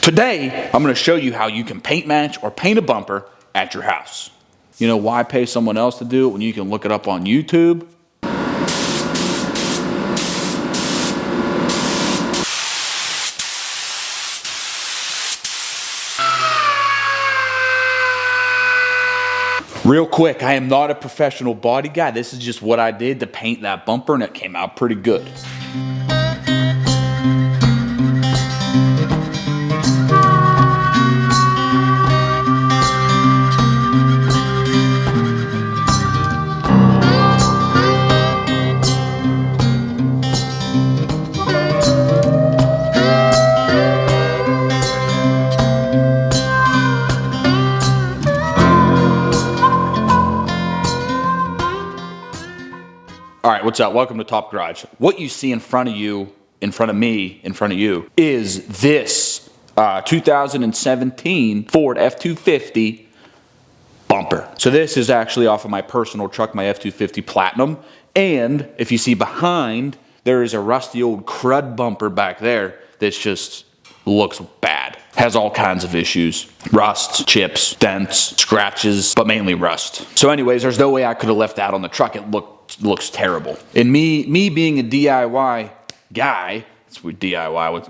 Today, I'm going to show you how you can paint match or paint a bumper at your house. You know, why pay someone else to do it when you can look it up on YouTube? Real quick, I am not a professional body guy. This is just what I did to paint that bumper, and it came out pretty good. All right, what's up? Welcome to Top Garage. What you see in front of you, in front of me, in front of you, is this 2017 Ford F-250 bumper. So this is actually off of my personal truck, my F-250 Platinum. And if you see behind, there is a rusty old crud bumper back there that just looks bad. Has all kinds of issues. Rust, chips, dents, scratches, but mainly rust. So anyways, there's no way I could have left that on the truck. It looks terrible. And me being a DIY guy, that's what DIY was.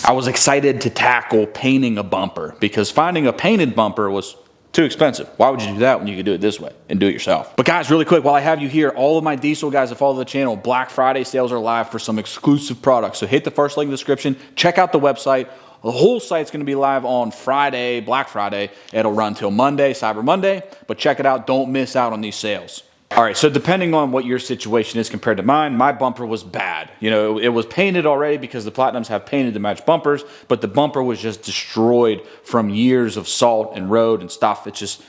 I was excited to tackle painting a bumper because finding a painted bumper was too expensive. Why would you do that when you could do it this way and do it yourself? But guys, really quick, while I have you here, all of my diesel guys that follow the channel, Black Friday sales are live for some exclusive products. So hit the first link in the description, check out the website. The whole site's going to be live on Friday, Black Friday. It'll run till Monday, Cyber Monday, but check it out. Don't miss out on these sales. All right, so depending on what your situation is compared to mine, my bumper was bad. You know, it was painted already because the Platinums have painted to match bumpers, but the bumper was just destroyed from years of salt and road and stuff. It's just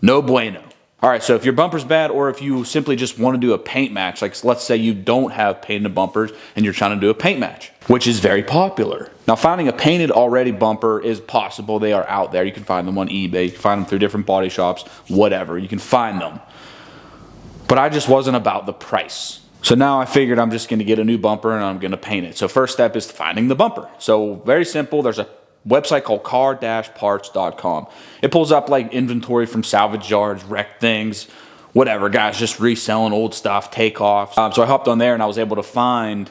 no bueno. All right, so if your bumper's bad or if you simply just want to do a paint match, like let's say you don't have painted bumpers and you're trying to do a paint match, which is very popular. Now, finding a painted already bumper is possible. They are out there. You can find them on eBay. You can find them through different body shops, whatever. You can find them. But I just wasn't about the price. So now I figured I'm just going to get a new bumper and I'm going to paint it. So first step is finding the bumper. So very simple. There's a website called car-parts.com. It pulls up like inventory from salvage yards, wrecked things, whatever. Guys just reselling old stuff, takeoffs. So I hopped on there and I was able to find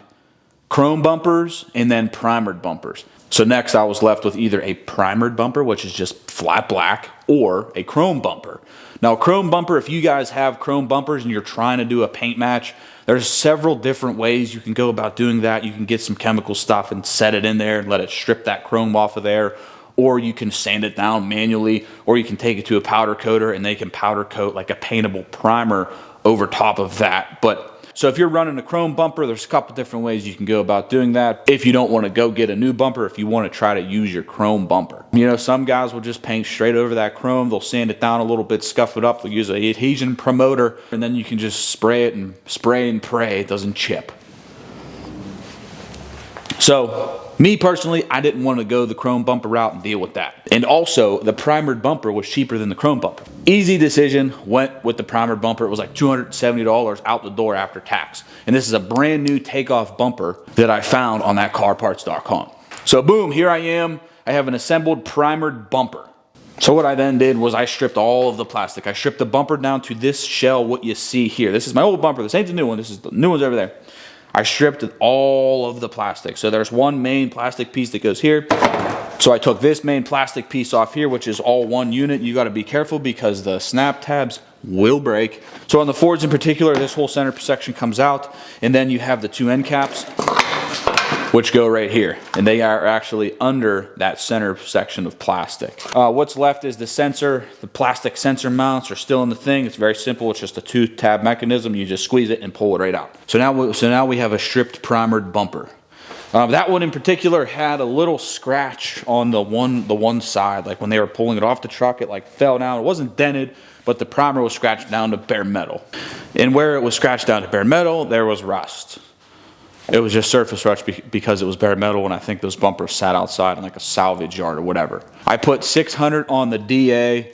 chrome bumpers and then primered bumpers. So next I was left with either a primered bumper, which is just flat black, or a chrome bumper. Now, a chrome bumper, if you guys have chrome bumpers and you're trying to do a paint match, there's several different ways you can go about doing that. You can get some chemical stuff and set it in there and let it strip that chrome off of there. Or you can sand it down manually, or you can take it to a powder coater and they can powder coat like a paintable primer over top of that. But so if you're running a chrome bumper, there's a couple different ways you can go about doing that. If you don't want to go get a new bumper, if you want to try to use your chrome bumper. You know, some guys will just paint straight over that chrome. They'll sand it down a little bit, scuff it up. They'll use an adhesion promoter, and then you can just spray and pray it doesn't chip. So me personally, I didn't want to go the chrome bumper route and deal with that. And also, the primered bumper was cheaper than the chrome bumper. Easy decision, went with the primered bumper. It was like $270 out the door after tax. And this is a brand new takeoff bumper that I found on that carparts.com. So boom, here I am. I have an assembled primered bumper. So what I then did was I stripped all of the plastic. I stripped the bumper down to this shell, what you see here. This is my old bumper. This ain't the new one. This is the new one's over there. I stripped all of the plastic. So there's one main plastic piece that goes here. So I took this main plastic piece off here, which is all one unit. You got to be careful because the snap tabs will break. So on the Fords in particular, this whole center section comes out, and then you have the two end caps, which go right here, and they are actually under that center section of plastic. What's left is the sensor. The plastic sensor mounts are still in the thing. It's very simple. It's just a two-tab mechanism. You just squeeze it and pull it right out. So now we have a stripped primered bumper. That one in particular had a little scratch on the one side. Like when they were pulling it off the truck, it like fell down. It wasn't dented, but the primer was scratched down to bare metal. And where it was scratched down to bare metal, there was rust. It was just surface rust because it was bare metal, and I think those bumpers sat outside in like a salvage yard or whatever. I put 600 on the DA,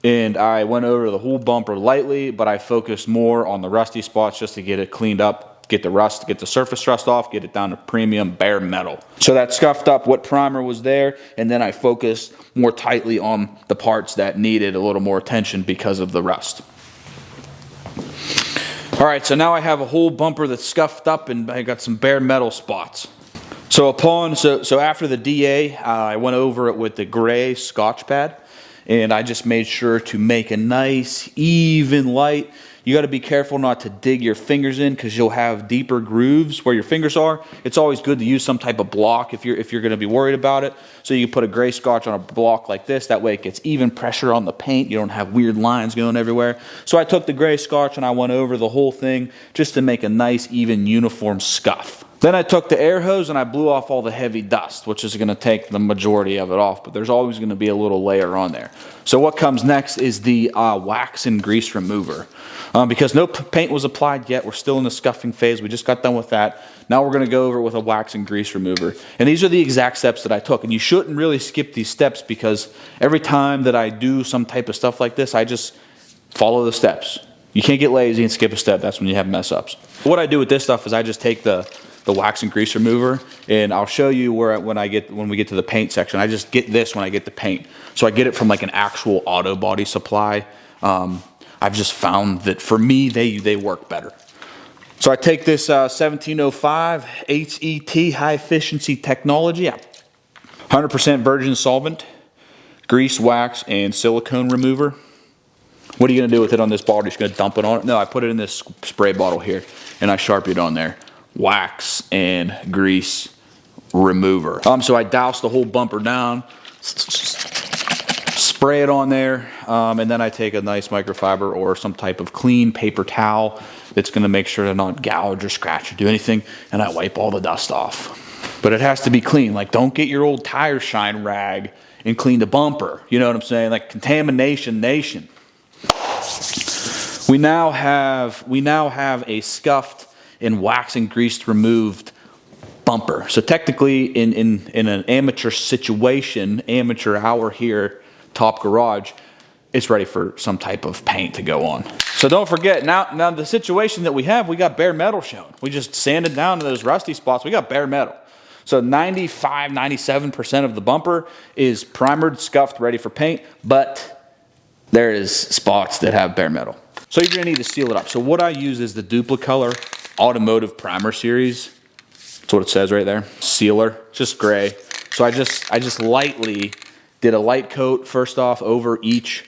and I went over the whole bumper lightly, but I focused more on the rusty spots just to get it cleaned up get the rust, get the surface rust off, get it down to premium bare metal. So that scuffed up what primer was there, and then I focused more tightly on the parts that needed a little more attention because of the rust. All right, so now I have a whole bumper that's scuffed up and I got some bare metal spots. So after the DA, I went over it with the gray Scotch pad, and I just made sure to make a nice, even light. You got to be careful not to dig your fingers in because you'll have deeper grooves where your fingers are. It's always good to use some type of block if you're going to be worried about it. So you can put a gray Scotch on a block like this. That way it gets even pressure on the paint. You don't have weird lines going everywhere. So I took the gray Scotch and I went over the whole thing just to make a nice, even, uniform scuff. Then I took the air hose and I blew off all the heavy dust, which is going to take the majority of it off, but there's always going to be a little layer on there. So what comes next is the wax and grease remover. Because no paint was applied yet, we're still in the scuffing phase. We just got done with that. Now we're going to go over it with a wax and grease remover. And these are the exact steps that I took. And you shouldn't really skip these steps because every time that I do some type of stuff like this, I just follow the steps. You can't get lazy and skip a step. That's when you have mess ups. What I do with this stuff is I just take the wax and grease remover, and I'll show you where when we get to the paint section. I just get this when I get the paint. So I get it from like an actual auto body supply. I've just found that for me, they work better. So I take this 1705 HET, high efficiency technology, 100% virgin solvent, grease, wax, and silicone remover. What are you going to do with it on this bottle? You're just going to dump it on it? No, I put it in this spray bottle here, and I Sharpie it on there. Wax and grease remover. So I douse the whole bumper down, spray it on there, and then I take a nice microfiber or some type of clean paper towel that's going to make sure to not gouge or scratch or do anything, and I wipe all the dust off. But it has to be clean. Like, don't get your old tire shine rag and clean the bumper. You know what I'm saying? Like, contamination nation. We now have a scuffed and wax and grease removed bumper. So technically in an amateur situation, amateur hour here, Top Garage, it's ready for some type of paint to go on. So don't forget, now the situation that we got bare metal shown. We just sanded down to those rusty spots. We got bare metal. So 95, 97% of the bumper is primered, scuffed, ready for paint, but there is spots that have bare metal. So you're gonna need to seal it up. So what I use is the Duplicolor Automotive Primer Series. That's what it says right there. Sealer, just gray. So I just lightly did a light coat first off over each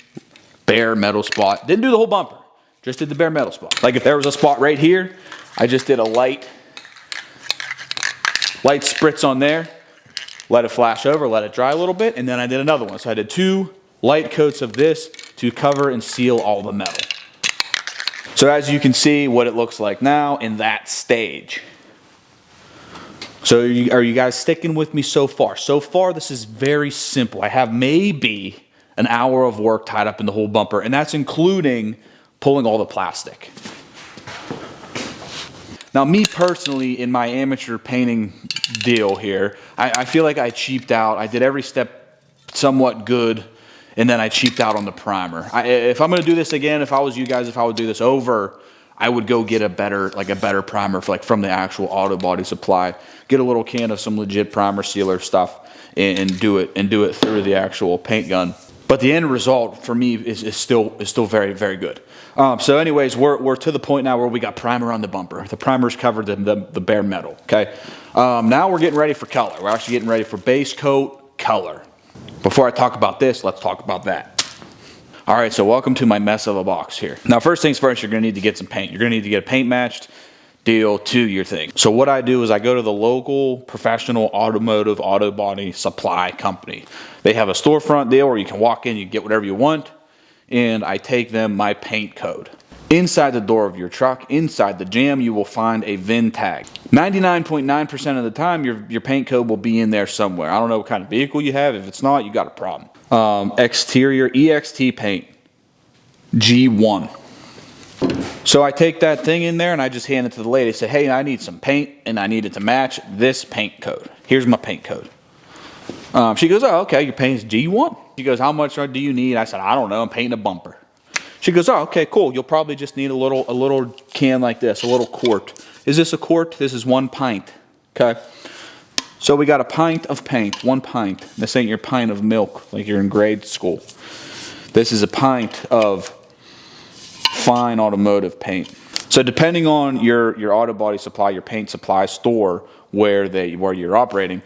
bare metal spot. Didn't do the whole bumper, just did the bare metal spot. Like if there was a spot right here, I just did a light spritz on there, let it flash over, let it dry a little bit, and then I did another one. So I did 2 light coats of this to cover and seal all the metal. So as you can see what it looks like now in that stage. So are you guys sticking with me so far? So far this is very simple. I have maybe an hour of work tied up in the whole bumper, and that's including pulling all the plastic. Now me personally, in my amateur painting deal here, I feel like I cheaped out. I did every step somewhat good, and then I cheaped out on the primer. If I'm going to do this again, if I was you guys, if I would do this over, I would go get a better primer from the actual auto body supply. Get a little can of some legit primer sealer stuff and do it through the actual paint gun. But the end result for me is still very, very good. So anyways, we're to the point now where we got primer on the bumper. The primer's covered the bare metal. Okay. Now we're getting ready for color. We're actually getting ready for base coat color. Before I talk about this, let's talk about that. All right, so welcome to my mess of a box here. Now, first things first, you're gonna need to get some paint. You're gonna need to get a paint matched deal to your thing. So what I do is I go to the local professional automotive auto body supply company. They have a storefront deal where you can walk in, you get whatever you want, and I take them my paint code. Inside the door of your truck, inside the jam, you will find a VIN tag. 99.9% of the time, your paint code will be in there somewhere. I don't know what kind of vehicle you have. If it's not, you got a problem. Exterior EXT paint, G1. So I take that thing in there and I just hand it to the lady. I say, hey, I need some paint and I need it to match this paint code. Here's my paint code. She goes, oh, okay, your paint is G1. She goes, how much do you need? I said, I don't know, I'm painting a bumper. She goes, oh, okay, cool. You'll probably just need a little can like this, a little quart Is this a quart? This is 1 pint. Okay. So we got a pint of paint, 1 pint. This ain't your pint of milk like you're in grade school. This is a pint of fine automotive paint. So depending on your auto body supply, your paint supply store where you're operating,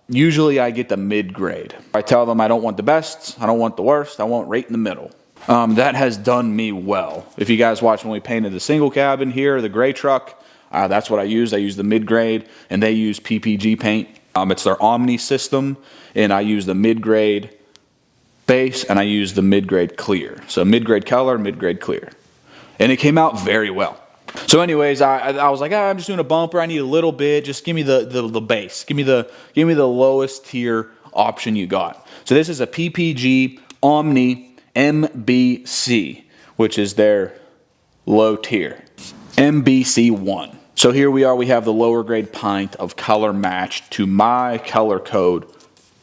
usually I get the mid-grade. I tell them I don't want the best, I don't want the worst, I want right in the middle. That has done me well. If you guys watch when we painted the single cabin here, the gray truck, that's what I use. I use the mid-grade, and they use PPG paint. It's their Omni system, and I use the mid-grade base, and I use the mid-grade clear. So mid-grade color, mid-grade clear. And it came out very well. So anyways, I was like, I'm just doing a bumper. I need a little bit. Just give me the base. Give me the lowest tier option you got. So this is a PPG Omni MBC, which is their low tier. MBC1. So here we are. We have the lower grade pint of color matched to my color code,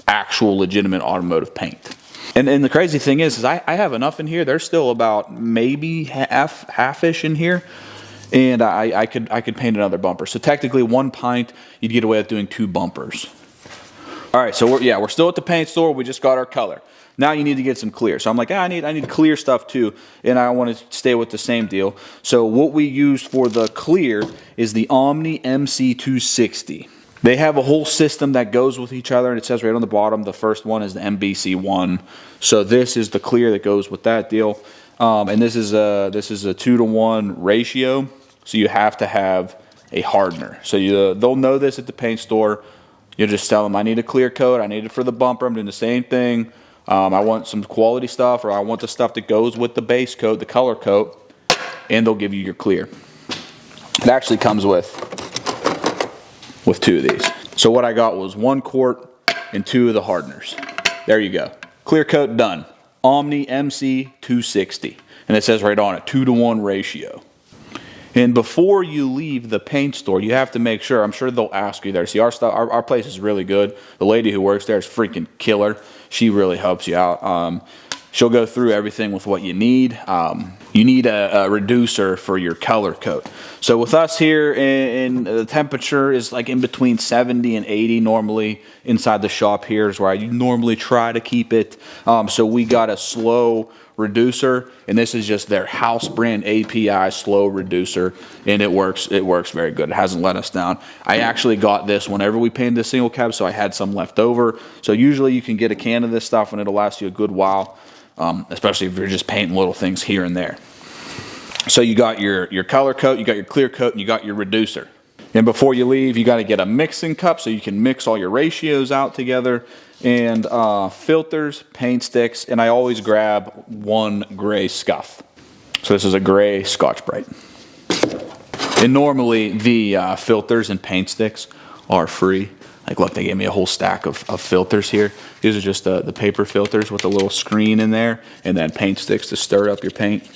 actual legitimate automotive paint. And the crazy thing is I have enough in here. There's still about maybe half-ish in here. And I could paint another bumper. So technically 1 pint, you'd get away with doing 2 bumpers. All right, so we're still at the paint store. We just got our color. Now you need to get some clear. So I'm like, I need clear stuff too, and I want to stay with the same deal. So what we used for the clear is the Omni MC260. They have a whole system that goes with each other, and it says right on the bottom, the first one is the MBC1. So this is the clear that goes with that deal. And this is a 2-to-1 ratio, so you have to have a hardener. So they'll know this at the paint store. You just tell them, I need a clear coat, I need it for the bumper, I'm doing the same thing. I want some quality stuff, or I want the stuff that goes with the base coat, the color coat, and they'll give you your clear. It actually comes with 2 of these. So what I got was 1 quart and 2 of the hardeners. There you go. Clear coat done. Omni MC260. And it says right on it, 2-to-1 ratio. And before you leave the paint store, you have to make sure, I'm sure they'll ask you there. See, our place is really good. The lady who works there is freaking killer. She really helps you out. She'll go through everything with what you need. You need a reducer for your color coat. So with us here, in the temperature is like in between 70 and 80 normally. Inside the shop here is where I normally try to keep it. So we got a slow reducer, and this is just their house brand API slow reducer, and it works very good. It hasn't let us down. I actually got this whenever we painted the single cab, so I had some left over. So usually you can get a can of this stuff and it'll last you a good while, especially if you're just painting little things here and there. So you got your color coat, you got your clear coat, and you got your reducer. And before you leave, you got to get a mixing cup so you can mix all your ratios out together, and filters, paint sticks, and I always grab 1 gray scuff. So this is a gray Scotch-Brite. And normally the filters and paint sticks are free. Like look, they gave me a whole stack of filters here. These are just the paper filters with a little screen in there, and then paint sticks to stir up your paint.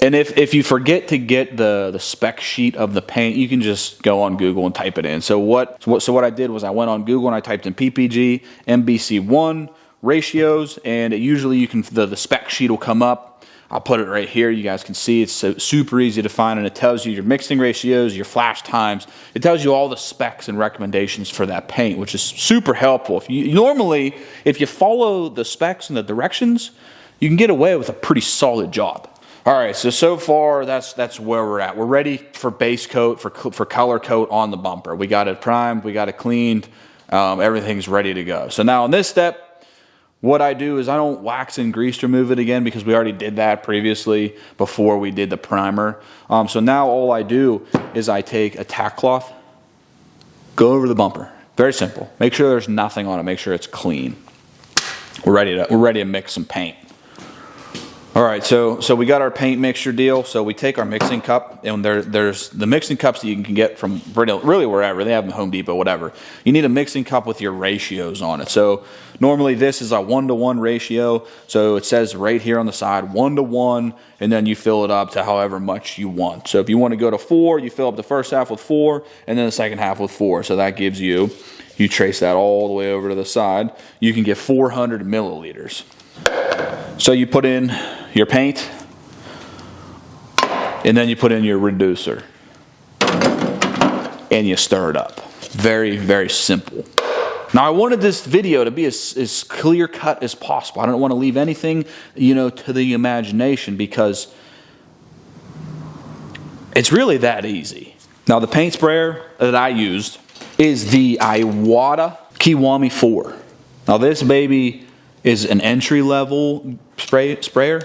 And if you forget to get the spec sheet of the paint, you can just go on Google and type it in. So what I did was I went on Google and I typed in PPG MBC1 ratios, and usually the spec sheet will come up. I'll put it right here. You guys can see it's super easy to find, and it tells you your mixing ratios, your flash times. It tells you all the specs and recommendations for that paint, which is super helpful. Normally, if you follow the specs and the directions, you can get away with a pretty solid job. All right, so far that's where we're at. We're ready for base coat, for color coat on the bumper. We got it primed, we got it cleaned, everything's ready to go. So now in this step, what I do is I don't wax and grease remove it again because we already did that previously before we did the primer. So now all I do is I take a tack cloth, go over the bumper. Very simple. Make sure there's nothing on it. Make sure it's clean. We're ready to mix some paint. All right, so we got our paint mixture deal. So we take our mixing cup, and there's the mixing cups that you can get from really wherever. They have them at Home Depot, whatever. You need a mixing cup with your ratios on it. So normally this is a 1-to-1 ratio. So it says right here on the side, 1-to-1, and then you fill it up to however much you want. So if you want to go to 4, you fill up the first half with 4, and then the second half with 4. So that gives you trace that all the way over to the side, you can get 400 milliliters. So you put in your paint, and then you put in your reducer. and you stir it up. Very, very simple. Now, I wanted this video to be as clear cut as possible. I don't want to leave anything, to the imagination, because it's really that easy. Now, the paint sprayer that I used is the Iwata Kiwami 4. Now, this baby is an entry-level sprayer,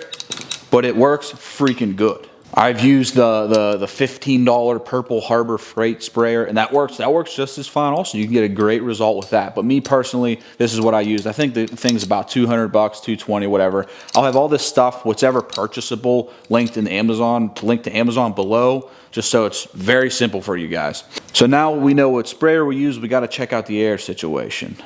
but it works freaking good. I've used the $15 Purple Harbor Freight sprayer, and that works just as fine also. You can get a great result with that. But me personally, this is what I used. I think the thing's about $200, $220, whatever. I'll have all this stuff, whatever purchasable, linked to Amazon below, just so it's very simple for you guys. So now we know what sprayer we use, we got to check out the air situation.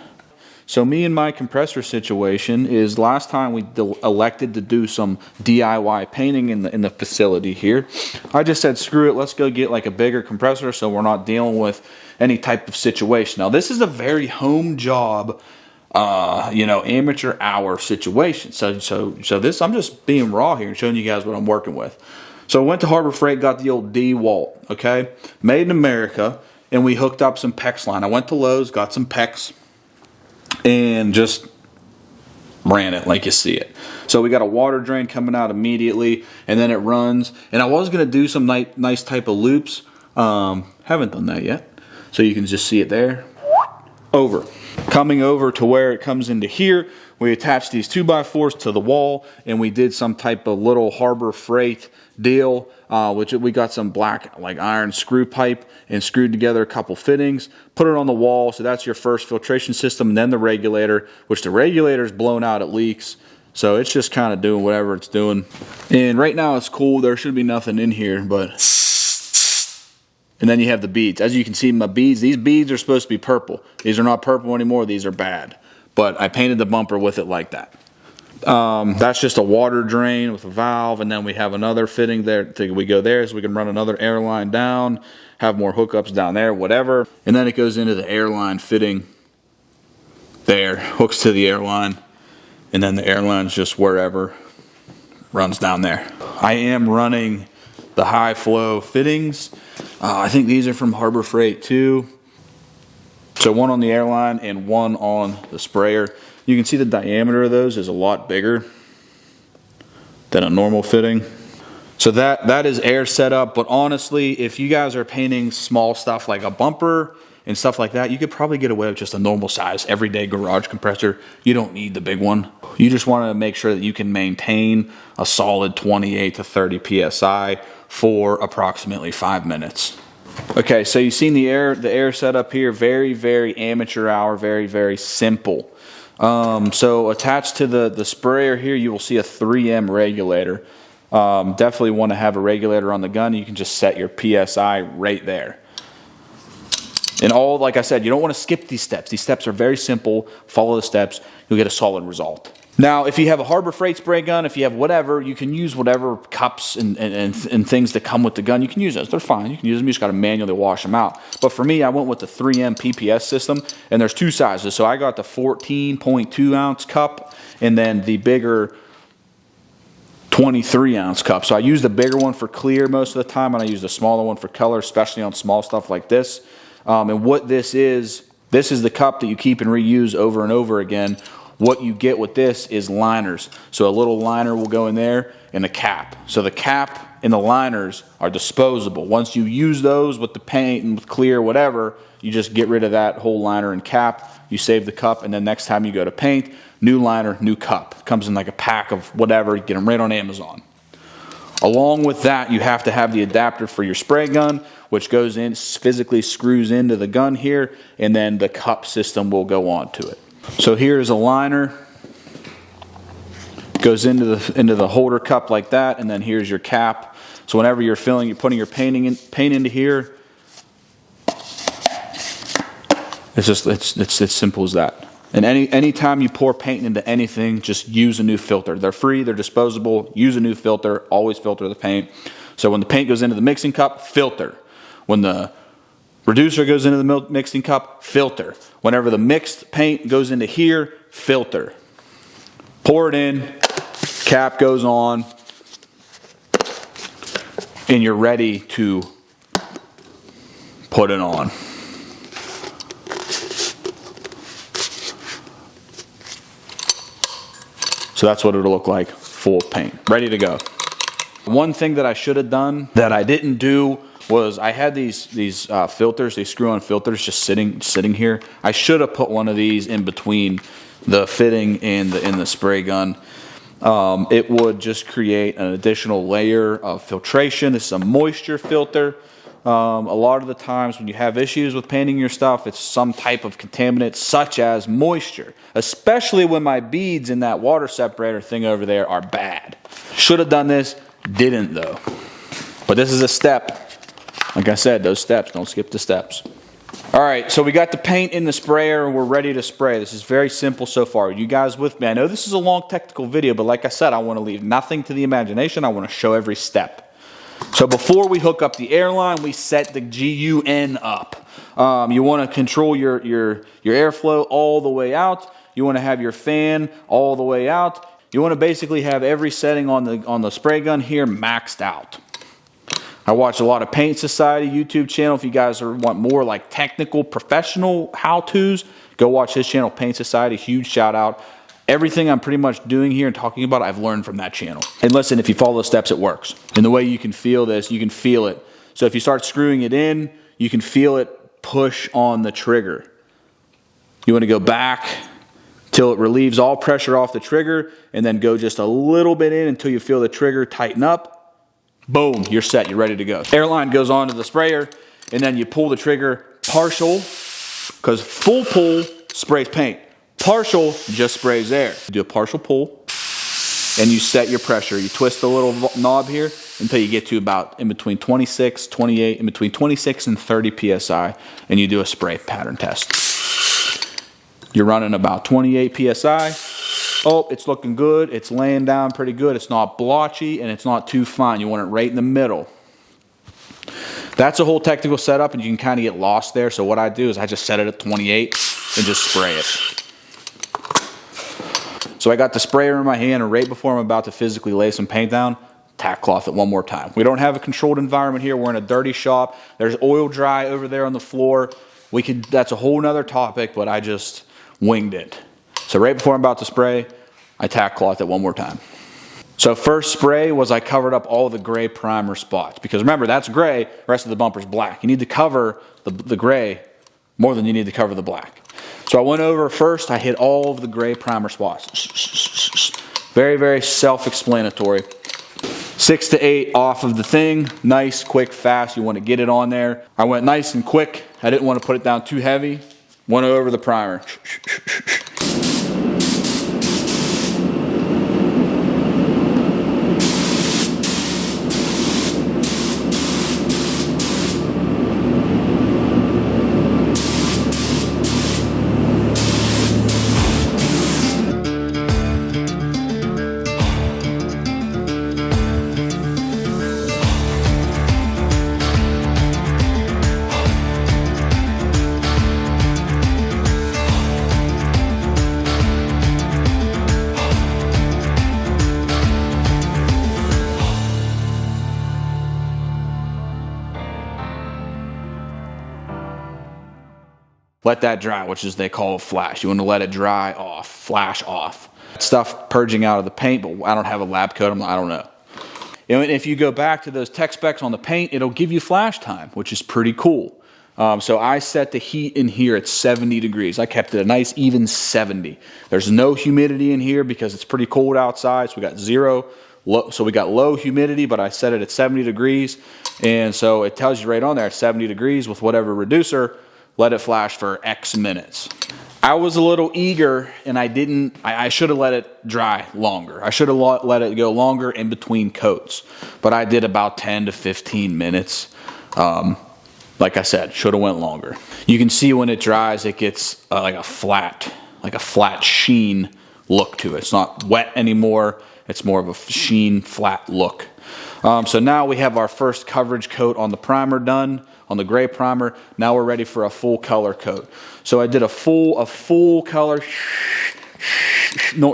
So me and my compressor situation is, last time we elected to do some DIY painting in the facility here. I just said, screw it, let's go get like a bigger compressor so we're not dealing with any type of situation. Now, this is a very home job, amateur hour situation. So this, I'm just being raw here and showing you guys what I'm working with. So I went to Harbor Freight, got the old DeWalt, okay? Made in America, and we hooked up some PEX line. I went to Lowe's, got some PEX, and just ran it like you see it. So we got a water drain coming out immediately, and then it runs. And I was going to do some nice type of loops. Haven't done that yet. So you can just see it there. Coming over to where it comes into here, we attached these 2x4s to the wall, and we did some type of little Harbor Freight deal, which we got some black like iron screw pipe and screwed together a couple fittings, put it on the wall. So that's your first filtration system, and then the regulator, which the regulator is blown out, it leaks. So it's just kind of doing whatever it's doing. And right now it's cool. There should be nothing in here, but... And then you have the beads. As you can see, my beads, these beads are supposed to be purple. These are not purple anymore. These are bad. But I painted the bumper with it like that. That's just a water drain with a valve, and then we have another fitting there. We go there so we can run another air line down, have more hookups down there, whatever. And then it goes into the airline fitting there, hooks to the airline, and then the airline's just wherever, runs down there. I am running the high flow fittings. I think these are from Harbor Freight too. So one on the airline and one on the sprayer. You can see the diameter of those is a lot bigger than a normal fitting. So that is air setup. But honestly, if you guys are painting small stuff like a bumper and stuff like that, you could probably get away with just a normal size everyday garage compressor. You don't need the big one. You just want to make sure that you can maintain a solid 28 to 30 psi for approximately 5 minutes. Okay, so you've seen the air setup here. Very, very amateur hour, very, very simple. So attached to the sprayer here, you will see a 3M regulator. Definitely want to have a regulator on the gun. You can just set your PSI right there. And like I said, you don't want to skip these steps. These steps are very simple. Follow the steps. You'll get a solid result. Now, if you have a Harbor Freight spray gun, if you have whatever, you can use whatever cups and things that come with the gun. You can use those. They're fine. You can use them. You just got to manually wash them out. But for me, I went with the 3M PPS system, and there's two sizes. So I got the 14.2 ounce cup and then the bigger 23 ounce cup. So I use the bigger one for clear most of the time, and I use the smaller one for color, especially on small stuff like this. And what this is the cup that you keep and reuse over and over again. What you get with this is liners. So a little liner will go in there and a cap. So the cap and the liners are disposable. Once you use those with the paint and with clear, whatever, you just get rid of that whole liner and cap. You save the cup, and then next time you go to paint, new liner, new cup. It comes in like a pack of whatever. You get them right on Amazon. Along with that, you have to have the adapter for your spray gun, which goes in, physically screws into the gun here, and then the cup system will go onto it. So here's a liner, goes into the holder cup like that, and then here's your cap. So whenever you're filling, you're putting your paint into here. It's as simple as that. And anytime you pour paint into anything, just use a new filter. They're free, they're disposable. Use a new filter. Always filter the paint. So when the paint goes into the mixing cup, filter. When the reducer goes into the mixing cup, filter. Whenever the mixed paint goes into here, filter. Pour it in, cap goes on, and you're ready to put it on. So that's what it'll look like, full of paint, ready to go. One thing that I should have done that I didn't do was I had these filters, these screw-on filters just sitting here. I should have put one of these in between the fitting and the spray gun. It would just create an additional layer of filtration. This is a moisture filter. A lot of the times when you have issues with painting your stuff, it's some type of contaminant such as moisture, especially when my beads in that water separator thing over there are bad. Should have done this, didn't though. But this is a step. Like I said, those steps, don't skip the steps. All right, so we got the paint in the sprayer and we're ready to spray. This is very simple so far. You guys with me? I know this is a long technical video, but like I said, I want to leave nothing to the imagination. I want to show every step. So before we hook up the airline, we set the GUN up. You want to control your airflow all the way out. You want to have your fan all the way out. You want to basically have every setting on the spray gun here maxed out. I watch a lot of Paint Society YouTube channel. If you guys want more like technical, professional how-tos, go watch his channel, Paint Society. Huge shout out. Everything I'm pretty much doing here and talking about, I've learned from that channel. And listen, if you follow the steps, it works. And the way you can feel this, you can feel it. So if you start screwing it in, you can feel it push on the trigger. You want to go back till it relieves all pressure off the trigger, and then go just a little bit in until you feel the trigger tighten up. Boom, you're set, you're ready to go. Airline goes onto the sprayer, and then you pull the trigger partial, because full pull sprays paint. Partial just sprays air. You do a partial pull, and you set your pressure. You twist the little knob here until you get to about in between 26, 28, in between 26 and 30 PSI, and you do a spray pattern test. You're running about 28 PSI. Oh, it's looking good. It's laying down pretty good. It's not blotchy, and it's not too fine. You want it right in the middle. That's a whole technical setup, and you can kind of get lost there. So what I do is I just set it at 28 and just spray it. So I got the sprayer in my hand, and right before I'm about to physically lay some paint down, tack cloth it one more time. We don't have a controlled environment here. We're in a dirty shop. There's oil dry over there on the floor. That's a whole nother topic, but I just winged it. So right before I'm about to spray, I tack cloth it one more time. So first spray was I covered up all the gray primer spots. Because remember, that's gray, the rest of the bumper's black. You need to cover the gray more than you need to cover the black. So I went over first, I hit all of the gray primer spots. Very, very self-explanatory. 6 to 8 off of the thing. Nice, quick, fast. You want to get it on there. I went nice and quick. I didn't want to put it down too heavy. Went over the primer. Let that dry, which is they call a flash. You want to let it dry off, flash off. Stuff purging out of the paint, but I don't have a lab coat. I don't know. And if you go back to those tech specs on the paint, it'll give you flash time, which is pretty cool. So I set the heat in here at 70 degrees. I kept it a nice even 70. There's no humidity in here because it's pretty cold outside. So we got low humidity, but I set it at 70 degrees. And so it tells you right on there at 70 degrees with whatever reducer. Let it flash for X minutes. I was a little eager, and I should have let it dry longer. I should have let it go longer in between coats, but I did about 10 to 15 minutes. Like I said, should have went longer. You can see when it dries, it gets like a flat sheen look to it. It's not wet anymore. It's more of a sheen, flat look. So now we have our first coverage coat on the primer done, on the gray primer. Now we're ready for a full color coat. So I did a full color,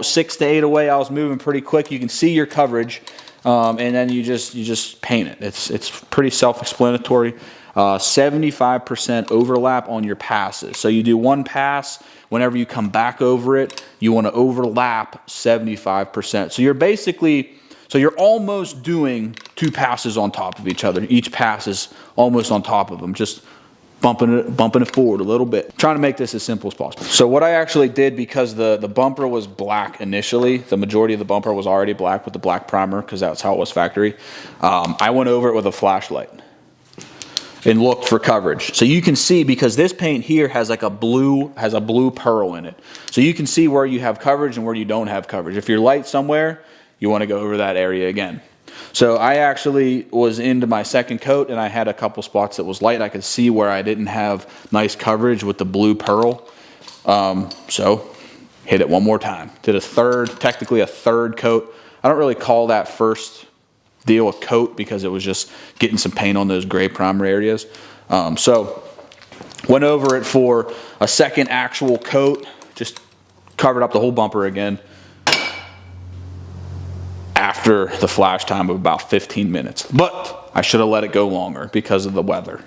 6 to 8 away. I was moving pretty quick. You can see your coverage. and then you just paint it. It's pretty self-explanatory. 75% overlap on your passes. So you do one pass. Whenever you come back over it, you want to overlap 75%. So you're almost doing two passes on top of each other. Each pass is almost on top of them, just bumping it forward a little bit. Trying to make this as simple as possible. So what I actually did, because the bumper was black initially, the majority of the bumper was already black with the black primer, because that's how it was factory. I went over it with a flashlight and looked for coverage. So you can see, because this paint here has like a blue pearl in it. So you can see where you have coverage and where you don't have coverage. If you're light somewhere, you want to go over that area again. So I actually was into my second coat, and I had a couple spots that was light. I could see where I didn't have nice coverage with the blue pearl. So hit it one more time. Did technically a third coat. I don't really call that first deal a coat, because it was just getting some paint on those gray primer areas. So went over it for a second actual coat, just covered up the whole bumper again after the flash time of about 15 minutes. But I should have let it go longer because of the weather.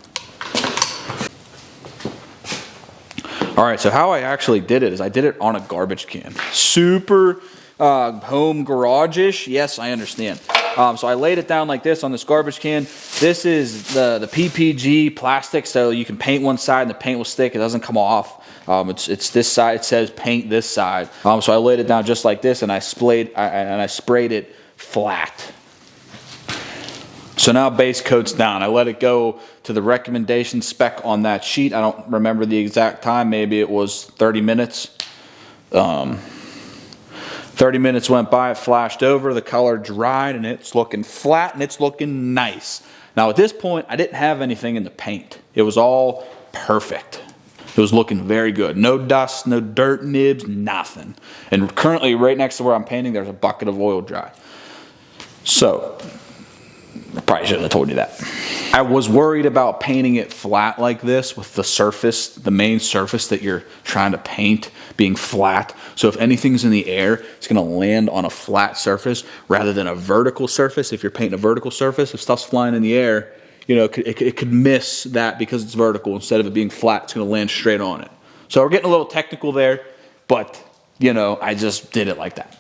All right, so how I actually did it is I did it on a garbage can. Super home garage-ish. Yes, I understand. So I laid it down like this on this garbage can. This is the PPG plastic, so you can paint one side and the paint will stick. It doesn't come off. It's this side. It says paint this side. So I laid it down just like this, and I sprayed it flat. So now base coat's down. I let it go to the recommendation spec on that sheet. I don't remember the exact time. Maybe it was 30 minutes. 30 minutes went by, it flashed over, the color dried, and it's looking flat and it's looking nice. Now at this point, I didn't have anything in the paint. It was all perfect. It was looking very good. No dust, no dirt nibs, nothing. And currently, right next to where I'm painting, there's a bucket of oil dry. So, I probably shouldn't have told you that. I was worried about painting it flat like this with the surface, the main surface that you're trying to paint being flat. So if anything's in the air, it's going to land on a flat surface rather than a vertical surface. If you're painting a vertical surface, if stuff's flying in the air, it could miss that because it's vertical. Instead of it being flat, it's going to land straight on it. So we're getting a little technical there, but I just did it like that.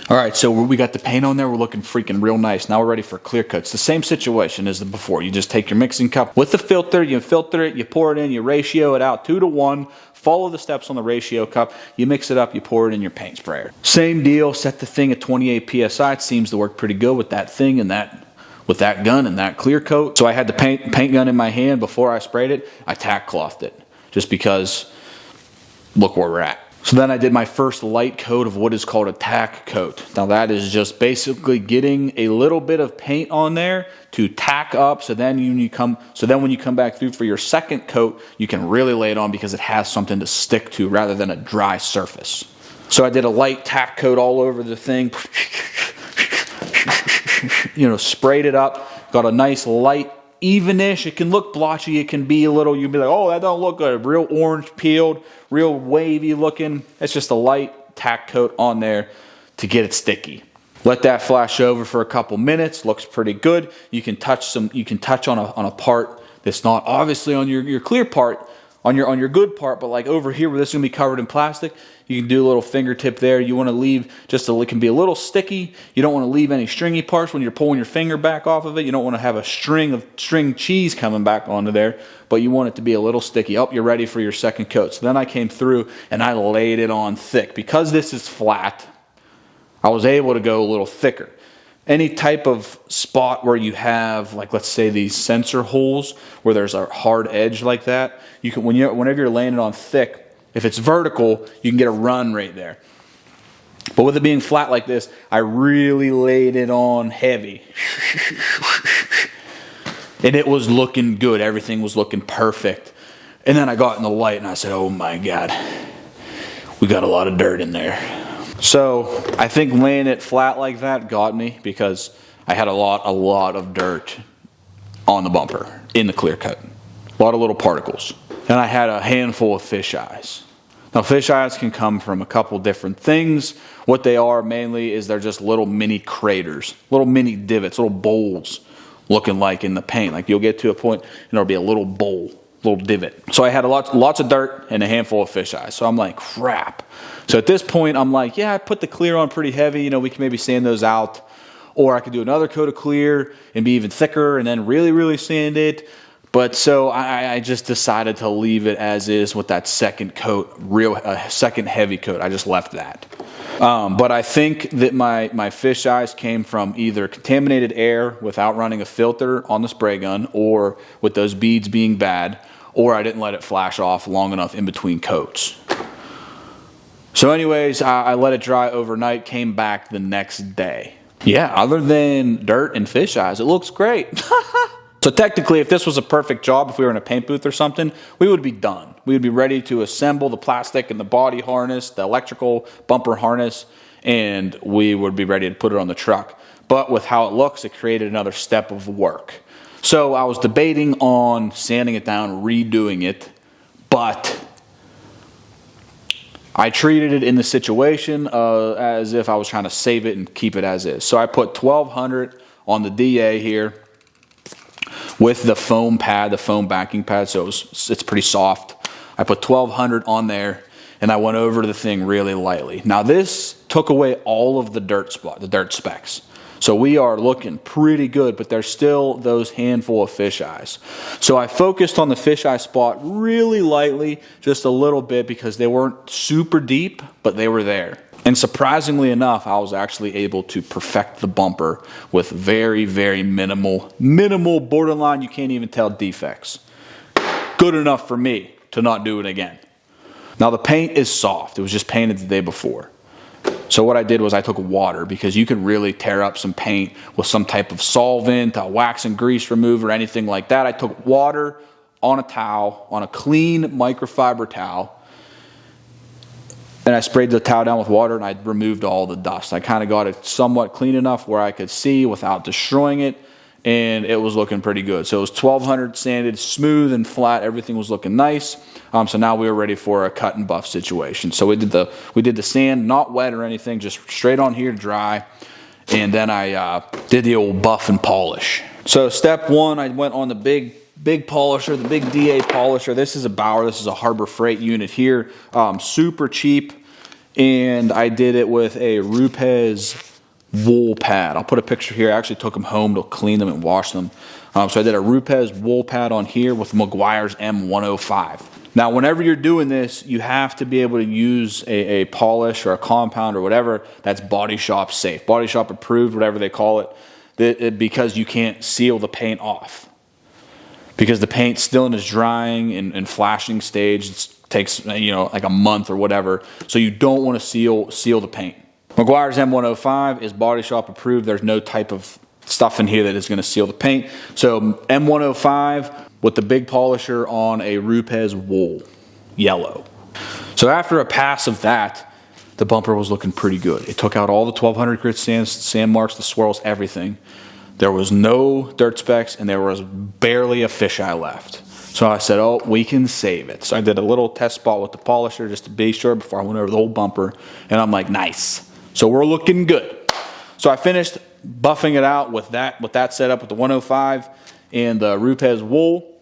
All right, so we got the paint on there. We're looking freaking real nice. Now we're ready for clear coats. The same situation as the before. You just take your mixing cup with the filter, you filter it, you pour it in, you ratio it out 2 to 1. Follow the steps on the ratio cup. You mix it up, you pour it in your paint sprayer. Same deal, set the thing at 28 PSI. It seems to work pretty good with that thing and with that gun and that clear coat. So I had the paint gun in my hand before I sprayed it. I tack clothed it just because look where we're at. So then I did my first light coat of what is called a tack coat. Now that is just basically getting a little bit of paint on there to tack up, so then when you come back through for your second coat, you can really lay it on because it has something to stick to rather than a dry surface. So I did a light tack coat all over the thing. Sprayed it up, got a nice light evenish. It can look blotchy, it can be a little, you'd be like, oh, that don't look good. Real orange peeled, real wavy looking. It's just a light tack coat on there to get it sticky. Let that flash over for a couple minutes. Looks pretty good. You can touch on a part that's not obviously on your clear part, on your good part, but like over here where this is going to be covered in plastic, you can do a little fingertip there. You want to leave it can be a little sticky. You don't want to leave any stringy parts when you're pulling your finger back off of it. You don't want to have a string cheese coming back onto there, but you want it to be a little sticky. Oh, you're ready for your second coat. So then I came through and I laid it on thick. Because this is flat, I was able to go a little thicker. Any type of spot where you have, like let's say these sensor holes where there's a hard edge like that, you can whenever you're laying it on thick, if it's vertical, you can get a run right there. But with it being flat like this, I really laid it on heavy. And it was looking good. Everything was looking perfect. And then I got in the light and I said, oh my God, we got a lot of dirt in there. So I think laying it flat like that got me because I had a lot of dirt on the bumper in the clear coat. A lot of little particles. And I had a handful of fish eyes. Now, fisheyes can come from a couple different things. What they are mainly is they're just little mini craters, little mini divots, little bowls looking like in the paint. Like you'll get to a point and there'll be a little bowl, little divot. So I had lots of dirt and a handful of fisheyes. So I'm like, crap. So at this point, I'm like, yeah, I put the clear on pretty heavy. You know, we can maybe sand those out. Or I could do another coat of clear and be even thicker and then really, really sand it. But so I just decided to leave it as is with that second coat, second heavy coat. I just left that. But I think that my fish eyes came from either contaminated air without running a filter on the spray gun, or with those beads being bad, or I didn't let it flash off long enough in between coats. So anyways, I let it dry overnight, came back the next day. Yeah, other than dirt and fish eyes, it looks great. So technically, if this was a perfect job, if we were in a paint booth or something, we would be done. We would be ready to assemble the plastic and the body harness, the electrical bumper harness, and we would be ready to put it on the truck. But with how it looks, it created another step of work. So I was debating on sanding it down, redoing it, but I treated it in the situation as if I was trying to save it and keep it as is. So I put 1200 on the DA here, with the foam pad, the foam backing pad, so it's pretty soft. I put 1200 on there, and I went over the thing really lightly. Now this took away all of the dirt specks. So we are looking pretty good, but there's still those handful of fisheyes. So I focused on the fisheye spot really lightly, just a little bit, because they weren't super deep, but they were there. And surprisingly enough, I was actually able to perfect the bumper with very, very minimal, borderline, you can't even tell, defects. Good enough for me to not do it again. Now the paint is soft. It was just painted the day before. So what I did was I took water, because you could really tear up some paint with some type of solvent, a wax and grease remover, anything like that. I took water on a towel, on a clean microfiber towel, and I sprayed the towel down with water, and I removed all the dust. I kind of got it somewhat clean enough where I could see without destroying it, and it was looking pretty good. So it was 1200 sanded, smooth and flat. Everything was looking nice. So now we were ready for a cut and buff situation. So we did the sand, not wet or anything, just straight on here to dry. And then I did the old buff and polish. So step one, I went on the big polisher, the big DA polisher. This is a Bauer. This is a Harbor Freight unit here. Super cheap. And I did it with a Rupes wool pad. I'll put a picture here. I actually took them home to clean them and wash them. So I did a Rupes wool pad on here with Meguiar's M105. Now, whenever you're doing this, you have to be able to use a polish or a compound or whatever that's body shop safe, body shop approved, whatever they call it, because you can't seal the paint off. Because the paint's still in its drying and flashing stage. It takes, like a month or whatever. So you don't want to seal the paint. Meguiar's M105 is body shop approved. There's no type of stuff in here that is going to seal the paint. So M105 with the big polisher on a Rupes wool, yellow. So after a pass of that, the bumper was looking pretty good. It took out all the 1200 grit sand marks, the swirls, everything. There was no dirt specks, and there was barely a fisheye left. So I said, oh, we can save it. So I did a little test spot with the polisher just to be sure before I went over the whole bumper. And I'm like, nice. So we're looking good. So I finished buffing it out with that setup with the 105 and the Rupes wool.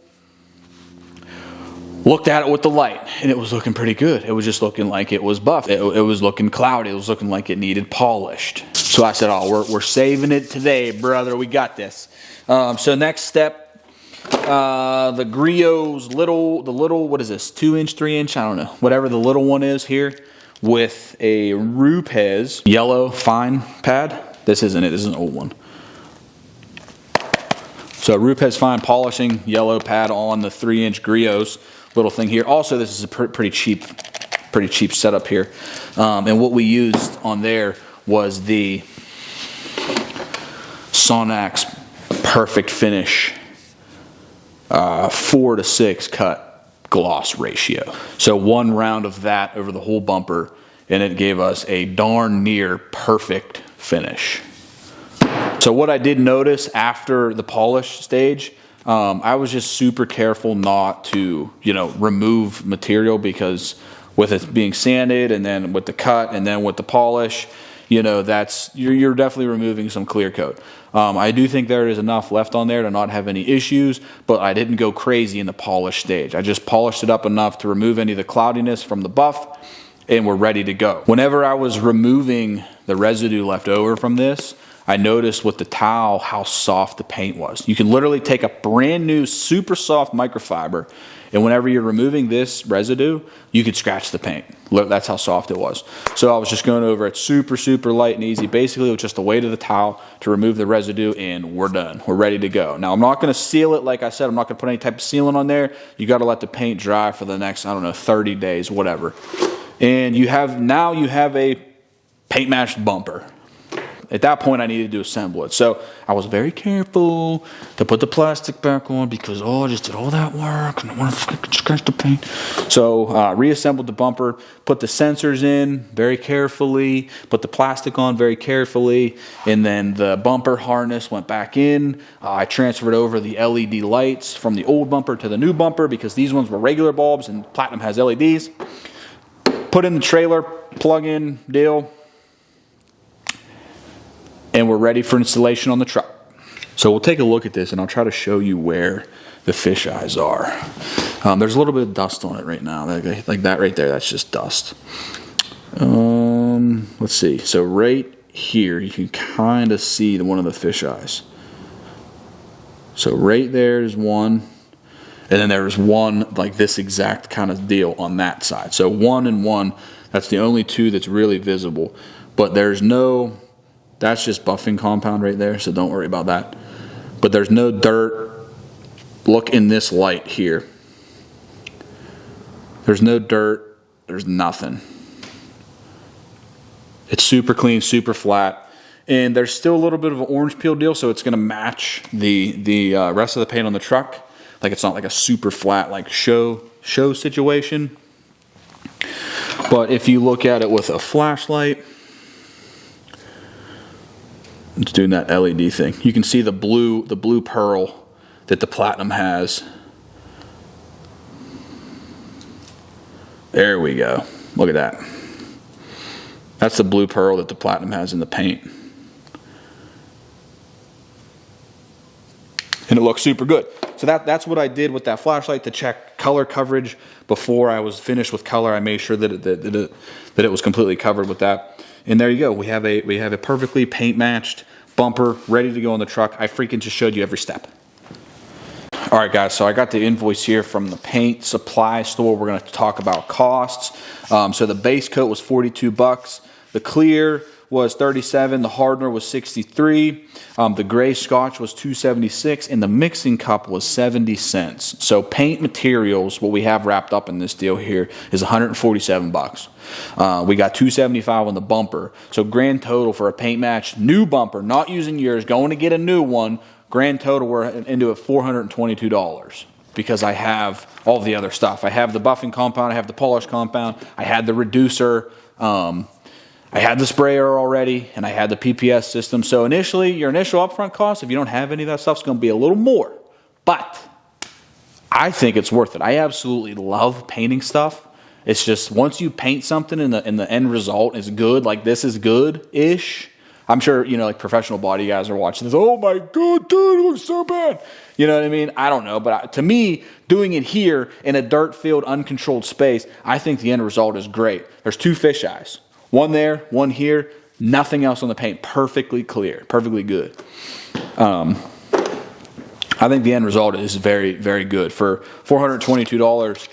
Looked at it with the light, and it was looking pretty good. It was just looking like it was buffed. It was looking cloudy. It was looking like it needed polished. So I said, oh, we're saving it today, brother. We got this. So next step, the Griot's the little, what is this, 2-inch, 3-inch? I don't know. Whatever the little one is here, with a Rupes yellow fine pad. This isn't it. This is an old one. So Rupes fine polishing yellow pad on the 3-inch Griot's little thing here. Also, this is a pretty cheap setup here. And what we used on there was the Sonax Perfect Finish 4:6 cut gloss ratio. So one round of that over the whole bumper, and it gave us a darn near perfect finish. So what I did notice after the polish stage, I was just super careful not to, remove material, because with it being sanded, and then with the cut, and then with the polish, you know, you're definitely removing some clear coat. I do think there is enough left on there to not have any issues, but I didn't go crazy in the polish stage. I just polished it up enough to remove any of the cloudiness from the buff, and we're ready to go. Whenever I was removing the residue left over from this, I noticed with the towel how soft the paint was. You can literally take a brand new super soft microfiber, and whenever you're removing this residue, you could scratch the paint. Look, that's how soft it was. So I was just going over it super, super light and easy, basically with just the weight of the towel to remove the residue, and we're done. We're ready to go. Now, I'm not going to seal it. Like I said, I'm not going to put any type of sealant on there. You got to let the paint dry for the next, I don't know, 30 days, whatever. And now you have a paint matched bumper. At that point, I needed to assemble it. So I was very careful to put the plastic back on because, I just did all that work and I want to scratch the paint. So reassembled the bumper, put the sensors in very carefully, put the plastic on very carefully, and then the bumper harness went back in. I transferred over the LED lights from the old bumper to the new bumper because these ones were regular bulbs and Platinum has LEDs. Put in the trailer, plug-in deal, and we're ready for installation on the truck. So we'll take a look at this and I'll try to show you where the fish eyes are. There's a little bit of dust on it right now, like that right there, that's just dust. Let's see, so right here you can kind of see one of the fish eyes. So right there is one, and then there's one like this exact kind of deal on that side. So 1 and 1, that's the only two that's really visible, but there's no, that's just buffing compound right there, so don't worry about that. But there's no dirt. Look in this light here. There's no dirt. There's nothing. It's super clean, super flat. And there's still a little bit of an orange peel deal, so it's going to match the rest of the paint on the truck. Like it's not like a super flat like show situation. But if you look at it with a flashlight, it's doing that LED thing. You can see the blue pearl that the Platinum has. There we go. Look at that. That's the blue pearl that the Platinum has in the paint. And it looks super good. So that's what I did with that flashlight to check color coverage. Before I was finished with color, I made sure that it was completely covered with that. And there you go. We have a perfectly paint matched bumper ready to go on the truck. I freaking just showed you every step. All right, guys. So I got the invoice here from the paint supply store. We're going to talk about costs. So the base coat was $42. The clear was $37. The hardener was $63. The gray scotch was $2.76, and the mixing cup was 70 cents. So paint materials, what we have wrapped up in this deal here, is $147. We got $275 on the bumper. So grand total for a paint match, new bumper, not using yours, going to get a new one. Grand total, we're into it $422 because I have all the other stuff. I have the buffing compound, I have the polish compound, I had the reducer. I had the sprayer already, and I had the PPS system. So initially, your initial upfront cost, if you don't have any of that stuff, is going to be a little more. But I think it's worth it. I absolutely love painting stuff. It's just once you paint something and the end result is good, like this is good-ish. I'm sure, like professional body guys are watching this. Oh my God, dude, it looks so bad. You know what I mean? I don't know. But to me, doing it here in a dirt-filled, uncontrolled space, I think the end result is great. There's two fish eyes. One there, one here, nothing else on the paint. Perfectly clear, perfectly good. I think the end result is very, very good. For $422,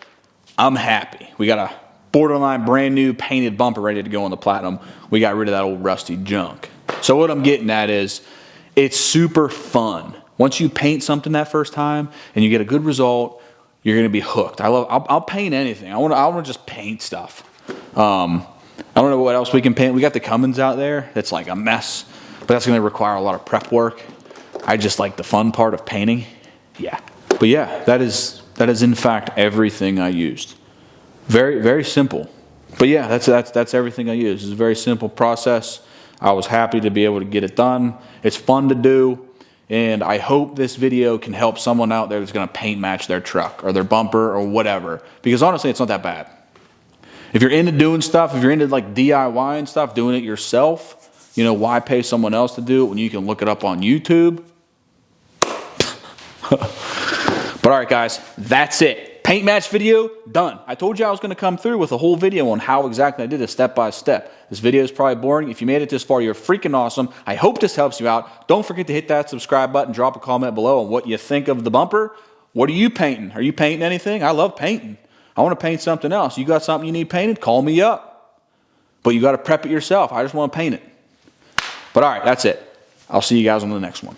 I'm happy. We got a borderline brand new painted bumper ready to go on the Platinum. We got rid of that old rusty junk. So what I'm getting at is it's super fun. Once you paint something that first time and you get a good result, you're going to be hooked. I'll paint anything. I want to just paint stuff. I don't know what else we can paint. We got the Cummins out there. That's like a mess, but that's going to require a lot of prep work. I just like the fun part of painting. Yeah. But yeah, that is in fact everything I used. Very, very simple. But yeah, that's everything I used. It's a very simple process. I was happy to be able to get it done. It's fun to do. And I hope this video can help someone out there that's going to paint match their truck or their bumper or whatever. Because honestly, it's not that bad. If you're into doing stuff, if you're into like DIY and stuff, doing it yourself, you know, why pay someone else to do it when you can look it up on YouTube? But all right, guys, that's it. Paint match video, done. I told you I was going to come through with a whole video on how exactly I did this step by step. This video is probably boring. If you made it this far, you're freaking awesome. I hope this helps you out. Don't forget to hit that subscribe button. Drop a comment below on what you think of the bumper. What are you painting? Are you painting anything? I love painting. I want to paint something else. You got something you need painted? Call me up. But you got to prep it yourself. I just want to paint it. But all right, that's it. I'll see you guys on the next one.